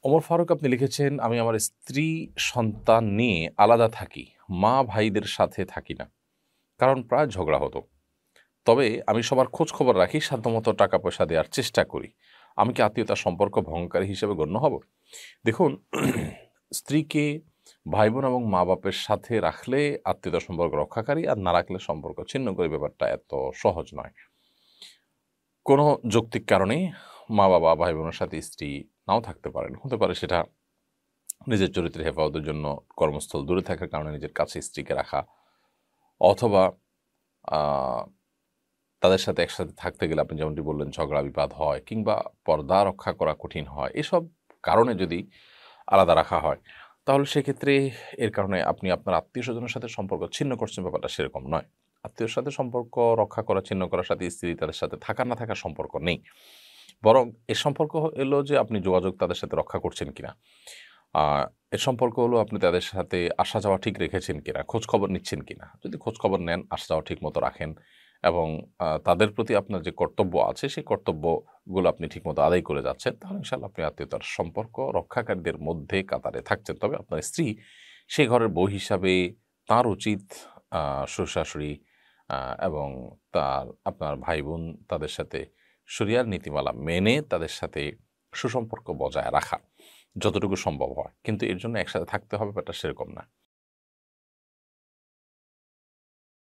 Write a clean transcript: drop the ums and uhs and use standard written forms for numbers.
ওমর ফারুক আপনি লিখেছেন, আমি আমার স্ত্রী সন্তান নিয়ে আলাদা থাকি। মা ভাইদের সাথে থাকি না। কারণ প্রায় ঝগড়া হতো। তবে আমি সবার খোঁজ খবর রাখি, সাধ্যমতো টাকা পয়সা দেওয়ার চেষ্টা করি। আমি কি আত্মীয়তার সম্পর্ক ভঙ্গকারী হিসেবে গণ্য হব? দেখুন, স্ত্রীকে ভাই-বোন এবং মা-বাপের সাথে রাখলে আত্মীয়তার সম্পর্ক রক্ষাকারী, আর না রাখলে সম্পর্ক ছিন্ন করে, ব্যাপারটা এত সহজ নয়। কোনো যৌক্তিক কারণে মা-বাবা, ভাই-বোনের সাথে স্ত্রী নাও থাকতে পারেন। হতে পারে সেটা নিজের চরিত্রের হেফাজতের জন্য কর্মস্থল দূরে থাকার কারণে নিজের কাছে স্ত্রীকে রাখা, অথবা আ তাদের সাথে একসাথে থাকতে গেলে আপনি যেমনটি বললেন ঝগড়া বিবাদ হয়, কিংবা পর্দা রক্ষা করা কঠিন হয়। এসব কারণে যদি আলাদা রাখা হয়, তাহলে সেক্ষেত্রে এর কারণে আপনি আপনার আত্মীয়স্বজনের সাথে সম্পর্ক ছিন্ন করছেন, ব্যাপারটা সেরকম নয়। আত্মীয়র সাথে সম্পর্ক রক্ষা করা, ছিন্ন করার সাথে স্ত্রী তাদের সাথে থাকা না থাকার সম্পর্ক নেই। বরং এর সম্পর্ক এলো যে আপনি যোগাযোগ তাদের সাথে রক্ষা করছেন কিনা। আ এর সম্পর্ক হলো আপনি তাদের সাথে আসা যাওয়া ঠিক রেখেছেন কিনা, খোঁজ খবর নিচ্ছেন কিনা। যদি খোঁজ খবর নেন, আসা যাওয়া ঠিকমতো রাখেন এবং তাদের প্রতি আপনার যে কর্তব্য আছে, সেই কর্তব্যগুলো আপনি ঠিকমতো আদায় করে যাচ্ছেন, তাহলে ইনশাআল্লাহ আপনি আত্মীয়তার সম্পর্ক রক্ষাকারীদের মধ্যে কাতারে থাকছেন। তবে আপনার স্ত্রী সে ঘরের বউ হিসাবে তার উচিত আ শ্বশুর-শাশুড়ি আ এবং আপনার ভাই-বোন তাদের সাথে শরিয়ার নীতিমালা মেনে তাদের সাথে সুসম্পর্ক বজায় রাখা, যতটুকু সম্ভব হয়। কিন্তু এর জন্য একসাথে থাকতে হবে, ব্যাপারটা সেরকম না।